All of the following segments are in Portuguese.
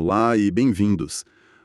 Olá e bem-vindos.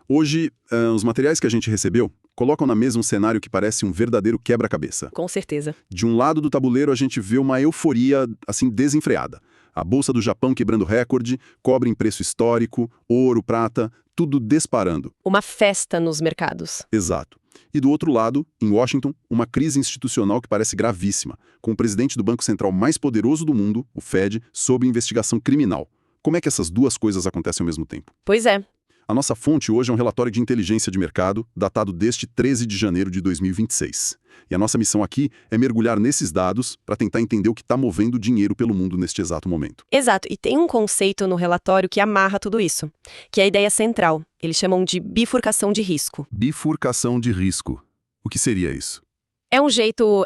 Hoje, os materiais que a gente recebeu colocam na mesa um cenário que parece um verdadeiro quebra-cabeça. Com certeza. De um lado do tabuleiro, a gente vê uma euforia, assim, desenfreada. A Bolsa do Japão quebrando recorde, cobre em preço histórico, ouro, prata, tudo disparando. Uma festa nos mercados. Exato. E do outro lado, em Washington, uma crise institucional que parece gravíssima, com o presidente do Banco Central mais poderoso do mundo, o Fed, sob investigação criminal. Como é que essas duas coisas acontecem ao mesmo tempo? Pois é. A nossa fonte hoje é um relatório de inteligência de mercado, datado deste 13 de janeiro de 2026. E a nossa missão aqui é mergulhar nesses dados para tentar entender o que está movendo o dinheiro pelo mundo neste exato momento. Exato. E tem um conceito no relatório que amarra tudo isso, que é a ideia central. Eles chamam de bifurcação de risco. Bifurcação de risco. O que seria isso? É um jeito,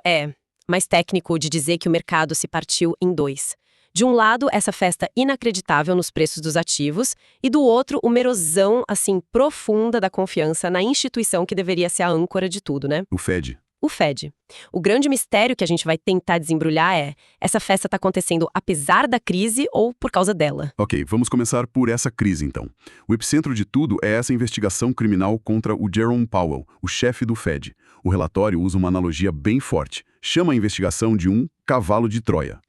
mais técnico de dizer que o mercado se partiu em dois. De um lado, essa festa inacreditável nos preços dos ativos, e do outro, uma erosão, assim, profunda da confiança na instituição que deveria ser a âncora de tudo, né? O Fed. O Fed. O grande mistério que a gente vai tentar desembrulhar é: essa festa está acontecendo apesar da crise ou por causa dela? Ok, vamos começar por essa crise, então. O epicentro de tudo é essa investigação criminal contra o Jerome Powell, o chefe do Fed. O relatório usa uma analogia bem forte. Chama a investigação de um cavalo de Troia.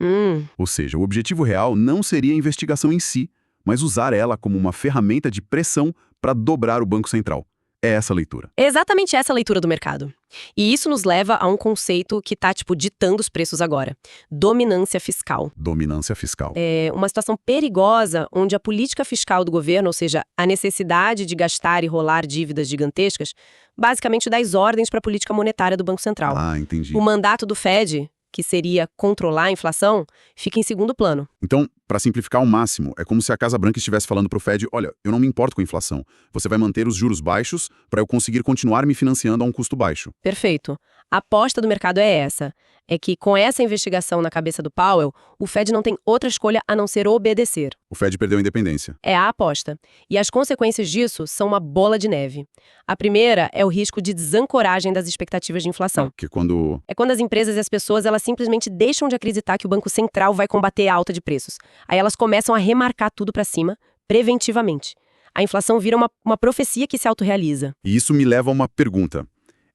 Ou seja, o objetivo real não seria a investigação em si, mas usar ela como uma ferramenta de pressão para dobrar o Banco Central. É essa a leitura. É exatamente essa a leitura do mercado. E isso nos leva a um conceito que tá, ditando os preços agora. Dominância fiscal. Dominância fiscal. É uma situação perigosa onde a política fiscal do governo, ou seja, a necessidade de gastar e rolar dívidas gigantescas, basicamente dá as ordens para a política monetária do Banco Central. Ah, entendi. O mandato do Fed, que seria controlar a inflação, fica em segundo plano. Então, para simplificar ao máximo, é como se a Casa Branca estivesse falando para o Fed: olha, eu não me importo com a inflação. Você vai manter os juros baixos para eu conseguir continuar me financiando a um custo baixo. Perfeito. A aposta do mercado é essa. É que com essa investigação na cabeça do Powell, o Fed não tem outra escolha a não ser obedecer. O Fed perdeu a independência. É a aposta. E as consequências disso são uma bola de neve. A primeira é o risco de desancoragem das expectativas de inflação. Que quando... É quando as empresas e as pessoas elas simplesmente deixam de acreditar que o Banco Central vai combater a alta de preços. Aí elas começam a remarcar tudo para cima, preventivamente. A inflação vira uma profecia que se autorrealiza. E isso me leva a uma pergunta.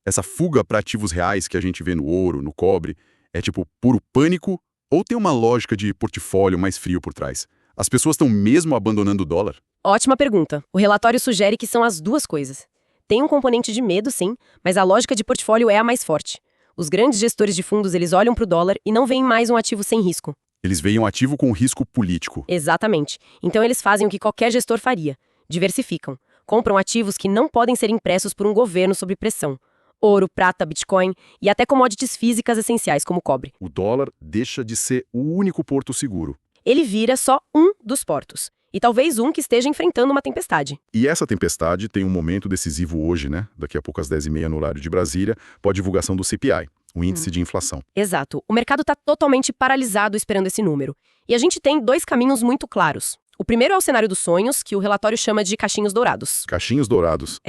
Essa fuga para ativos reais que a gente vê no ouro, no cobre, é tipo puro pânico ou tem uma lógica de portfólio mais frio por trás? As pessoas estão mesmo abandonando o dólar? Ótima pergunta. O relatório sugere que são as duas coisas. Tem um componente de medo, sim, mas a lógica de portfólio é a mais forte. Os grandes gestores de fundos, eles olham para o dólar e não veem mais um ativo sem risco. Eles veem um ativo com risco político. Exatamente. Então eles fazem o que qualquer gestor faria. Diversificam. Compram ativos que não podem ser impressos por um governo sob pressão. Ouro, prata, Bitcoin e até commodities físicas essenciais, como cobre. O dólar deixa de ser o único porto seguro. Ele vira só um dos portos. E talvez um que esteja enfrentando uma tempestade. E essa tempestade tem um momento decisivo hoje, né? Daqui a pouco às 10h30 no horário de Brasília, com a divulgação do CPI, o índice de inflação. Exato. O mercado está totalmente paralisado esperando esse número. E a gente tem dois caminhos muito claros. O primeiro é o cenário dos sonhos, que o relatório chama de caixinhos dourados. Caixinhos dourados.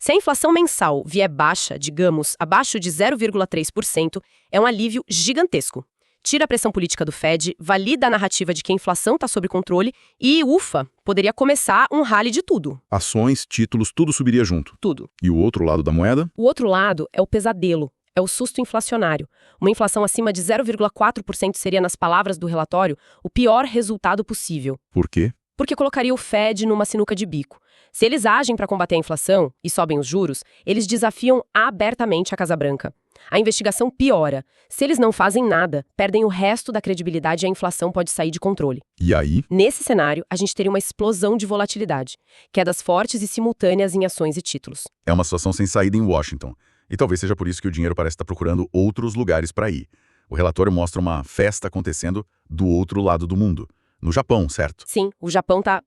Se a inflação mensal vier baixa, digamos, abaixo de 0,3%, é um alívio gigantesco. Tira a pressão política do Fed, valida a narrativa de que a inflação está sob controle e, ufa, poderia começar um rally de tudo. Ações, títulos, tudo subiria junto. Tudo. E o outro lado da moeda? O outro lado é o pesadelo, é o susto inflacionário. Uma inflação acima de 0,4% seria, nas palavras do relatório, o pior resultado possível. Por quê? Porque colocaria o Fed numa sinuca de bico. Se eles agem para combater a inflação e sobem os juros, eles desafiam abertamente a Casa Branca. A investigação piora. Se eles não fazem nada, perdem o resto da credibilidade e a inflação pode sair de controle. E aí? Nesse cenário, a gente teria uma explosão de volatilidade, quedas fortes e simultâneas em ações e títulos. É uma situação sem saída em Washington. E talvez seja por isso que o dinheiro parece estar procurando outros lugares para ir. O relatório mostra uma festa acontecendo do outro lado do mundo. No Japão, certo? Sim, o Japão tá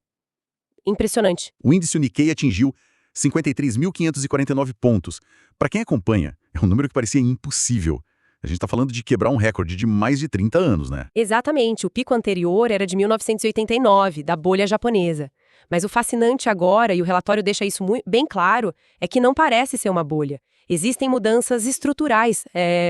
impressionante. O índice Nikkei atingiu 53.549 pontos. Para quem acompanha, é um número que parecia impossível. A gente está falando de quebrar um recorde de mais de 30 anos, né? Exatamente, o pico anterior era de 1989, da bolha japonesa. Mas o fascinante agora, e o relatório deixa isso bem claro, é que não parece ser uma bolha. Existem mudanças estruturais,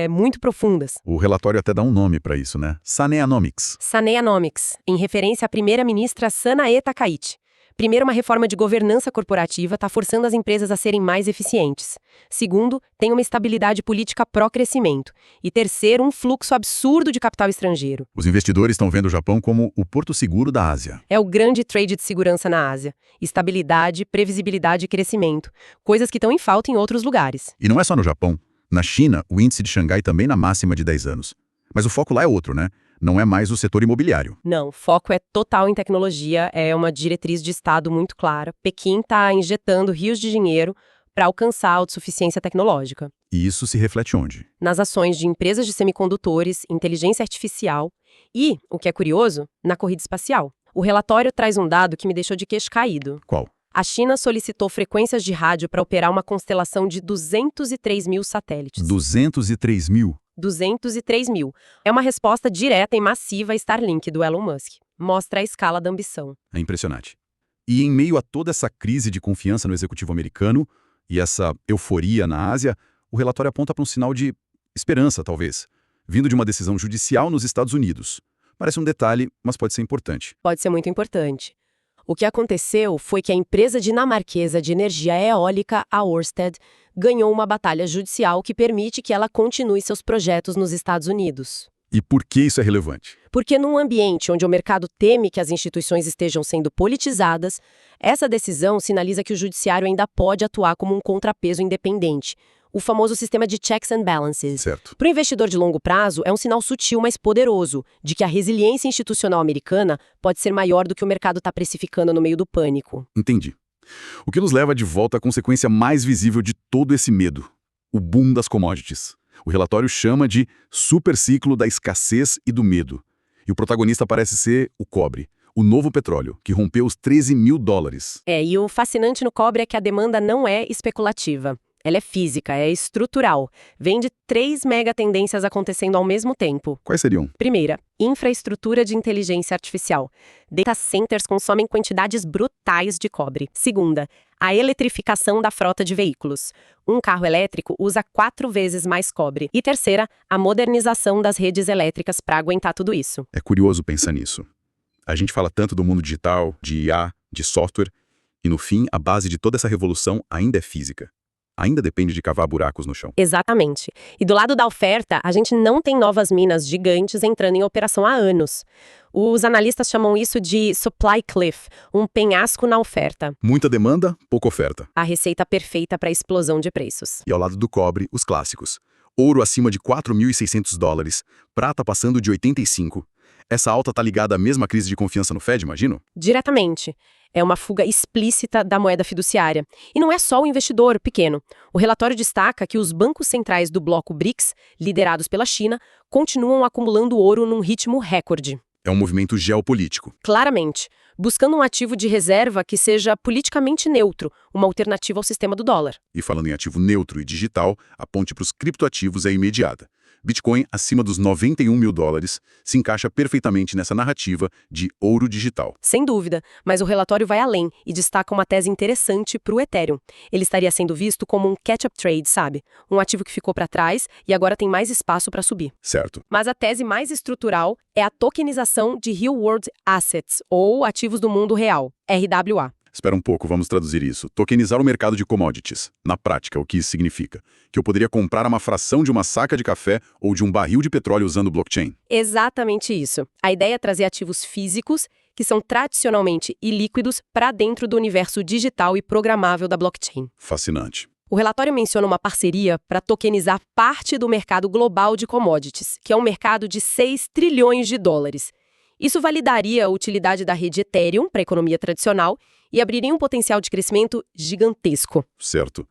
muito profundas. O relatório até dá um nome para isso, né? Saneanomics. Saneanomics, em referência à primeira-ministra Sanae Takaichi. Primeiro, uma reforma de governança corporativa está forçando as empresas a serem mais eficientes. Segundo, tem uma estabilidade política pró-crescimento. E terceiro, um fluxo absurdo de capital estrangeiro. Os investidores estão vendo o Japão como o porto seguro da Ásia. É o grande trade de segurança na Ásia. Estabilidade, previsibilidade e crescimento. Coisas que estão em falta em outros lugares. E não é só no Japão. Na China, o índice de Xangai também na máxima de 10 anos. Mas o foco lá é outro, né? Não é mais o setor imobiliário. Não, o foco é total em tecnologia, é uma diretriz de Estado muito clara. Pequim está injetando rios de dinheiro para alcançar a autossuficiência tecnológica. E isso se reflete onde? Nas ações de empresas de semicondutores, inteligência artificial e, o que é curioso, na corrida espacial. O relatório traz um dado que me deixou de queixo caído. Qual? A China solicitou frequências de rádio para operar uma constelação de 203 mil satélites. 203 mil? 203 mil. É uma resposta direta e massiva a Starlink do Elon Musk. Mostra a escala da ambição. É impressionante. E em meio a toda essa crise de confiança no executivo americano e essa euforia na Ásia, o relatório aponta para um sinal de esperança, talvez, vindo de uma decisão judicial nos Estados Unidos. Parece um detalhe, mas pode ser importante. Pode ser muito importante. O que aconteceu foi que a empresa dinamarquesa de energia eólica, a Ørsted, ganhou uma batalha judicial que permite que ela continue seus projetos nos Estados Unidos. E por que isso é relevante? Porque num ambiente onde o mercado teme que as instituições estejam sendo politizadas, essa decisão sinaliza que o judiciário ainda pode atuar como um contrapeso independente, o famoso sistema de checks and balances. Certo. Para o investidor de longo prazo, é um sinal sutil, mas poderoso, de que a resiliência institucional americana pode ser maior do que o mercado está precificando no meio do pânico. Entendi. O que nos leva de volta à consequência mais visível de todo esse medo, o boom das commodities. O relatório chama de superciclo da escassez e do medo. E o protagonista parece ser o cobre, o novo petróleo, que rompeu os 13 mil dólares. E o fascinante no cobre é que a demanda não é especulativa. Ela é física, é estrutural. Vem de 3 megatendências acontecendo ao mesmo tempo. Quais seriam? Primeira, infraestrutura de inteligência artificial. Data centers consomem quantidades brutais de cobre. Segunda, a eletrificação da frota de veículos. Um carro elétrico usa 4 vezes mais cobre. E terceira, a modernização das redes elétricas para aguentar tudo isso. É curioso pensar nisso. A gente fala tanto do mundo digital, de IA, de software, e no fim, a base de toda essa revolução ainda é física. Ainda depende de cavar buracos no chão. Exatamente. E do lado da oferta, a gente não tem novas minas gigantes entrando em operação há anos. Os analistas chamam isso de supply cliff, um penhasco na oferta. Muita demanda, pouca oferta. A receita perfeita para a explosão de preços. E ao lado do cobre, os clássicos. Ouro acima de 4.600 dólares, prata passando de 85. Essa alta está ligada à mesma crise de confiança no Fed, imagino? Diretamente. É uma fuga explícita da moeda fiduciária. E não é só o investidor pequeno. O relatório destaca que os bancos centrais do bloco BRICS, liderados pela China, continuam acumulando ouro num ritmo recorde. É um movimento geopolítico. Claramente, buscando um ativo de reserva que seja politicamente neutro, uma alternativa ao sistema do dólar. E falando em ativo neutro e digital, a ponte para os criptoativos é imediata. Bitcoin, acima dos 91 mil dólares, se encaixa perfeitamente nessa narrativa de ouro digital. Sem dúvida, mas o relatório vai além e destaca uma tese interessante para o Ethereum. Ele estaria sendo visto como um catch-up trade, sabe? Um ativo que ficou para trás e agora tem mais espaço para subir. Certo. Mas a tese mais estrutural é a tokenização de Real World Assets, ou ativos do mundo real, RWA. Espera um pouco, vamos traduzir isso. Tokenizar o mercado de commodities. Na prática, o que isso significa? Que eu poderia comprar uma fração de uma saca de café ou de um barril de petróleo usando blockchain? Exatamente isso. A ideia é trazer ativos físicos, que são tradicionalmente ilíquidos, para dentro do universo digital e programável da blockchain. Fascinante. O relatório menciona uma parceria para tokenizar parte do mercado global de commodities, que é um mercado de 6 trilhões de dólares. Isso validaria a utilidade da rede Ethereum para a economia tradicional e abriria um potencial de crescimento gigantesco. Certo.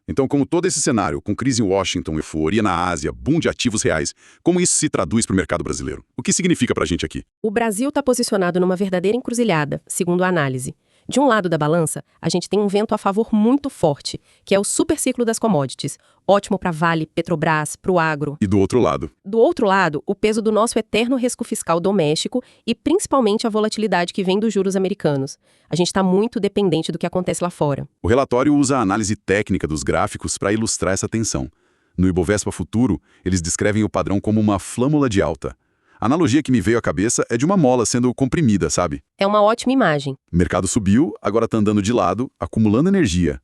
Então, como todo esse cenário, com crise em Washington, euforia na Ásia, boom de ativos reais, como isso se traduz para o mercado brasileiro? O que significa para a gente aqui? O Brasil está posicionado numa verdadeira encruzilhada, segundo a análise. De um lado da balança, a gente tem um vento a favor muito forte, que é o superciclo das commodities, ótimo para Vale, Petrobras, para o agro. E do outro lado? Do outro lado, o peso do nosso eterno risco fiscal doméstico e principalmente a volatilidade que vem dos juros americanos. A gente está muito dependente do que acontece lá fora. O relatório usa a análise técnica dos gráficos para ilustrar essa tensão. No Ibovespa Futuro, eles descrevem o padrão como uma flâmula de alta. A analogia que me veio à cabeça é de uma mola sendo comprimida, sabe? É uma ótima imagem. O mercado subiu, agora está andando de lado, acumulando energia.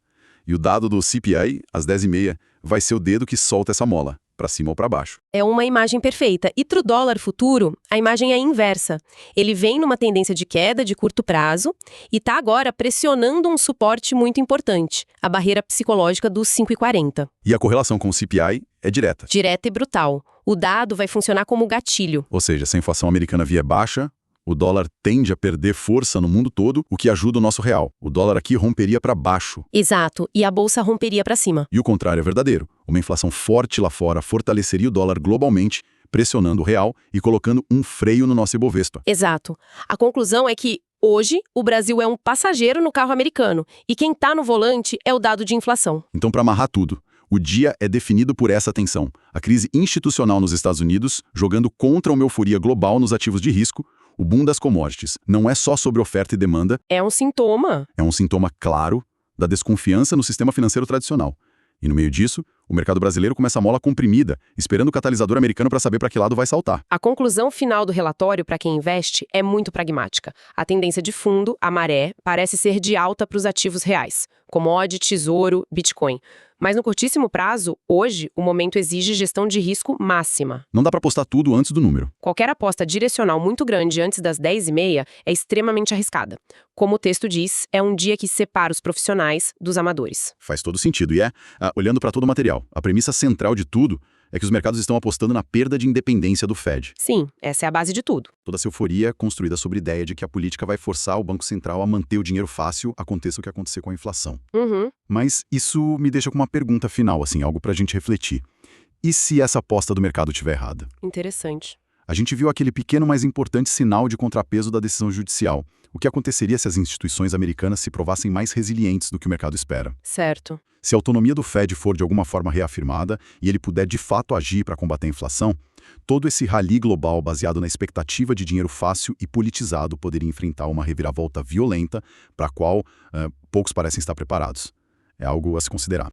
E o dado do CPI, às 10h30, vai ser o dedo que solta essa mola, para cima ou para baixo. É uma imagem perfeita. E para o dólar futuro, a imagem é inversa. Ele vem numa tendência de queda de curto prazo e está agora pressionando um suporte muito importante, a barreira psicológica dos 5,40. E a correlação com o CPI é direta. Direta e brutal. O dado vai funcionar como gatilho. Ou seja, se a inflação americana vier baixa, o dólar tende a perder força no mundo todo, o que ajuda o nosso real. O dólar aqui romperia para baixo. Exato. E a bolsa romperia para cima. E o contrário é verdadeiro. Uma inflação forte lá fora fortaleceria o dólar globalmente, pressionando o real e colocando um freio no nosso Ibovespa. Exato. A conclusão é que, hoje, o Brasil é um passageiro no carro americano e quem está no volante é o dado de inflação. Então, para amarrar tudo, o dia é definido por essa tensão. A crise institucional nos Estados Unidos, jogando contra uma euforia global nos ativos de risco, o boom das commodities não é só sobre oferta e demanda. É um sintoma. É um sintoma claro da desconfiança no sistema financeiro tradicional. E no meio disso, o mercado brasileiro começa a mola comprimida, esperando o catalisador americano para saber para que lado vai saltar. A conclusão final do relatório para quem investe é muito pragmática. A tendência de fundo, a maré, parece ser de alta para os ativos reais, commodity, tesouro, Bitcoin. Mas no curtíssimo prazo, hoje, o momento exige gestão de risco máxima. Não dá para apostar tudo antes do número. Qualquer aposta direcional muito grande antes das 10h30 é extremamente arriscada. Como o texto diz, é um dia que separa os profissionais dos amadores. Faz todo sentido. E olhando para todo o material, a premissa central de tudo é que os mercados estão apostando na perda de independência do Fed. Sim, essa é a base de tudo. Toda essa euforia é construída sobre a ideia de que a política vai forçar o Banco Central a manter o dinheiro fácil, aconteça o que acontecer com a inflação. Mas isso me deixa com uma pergunta final, assim, algo para a gente refletir. E se essa aposta do mercado estiver errada? Interessante. A gente viu aquele pequeno, mas importante sinal de contrapeso da decisão judicial. O que aconteceria se as instituições americanas se provassem mais resilientes do que o mercado espera? Certo. Se a autonomia do Fed for de alguma forma reafirmada e ele puder de fato agir para combater a inflação, todo esse rally global baseado na expectativa de dinheiro fácil e politizado poderia enfrentar uma reviravolta violenta para a qual poucos parecem estar preparados. É algo a se considerar.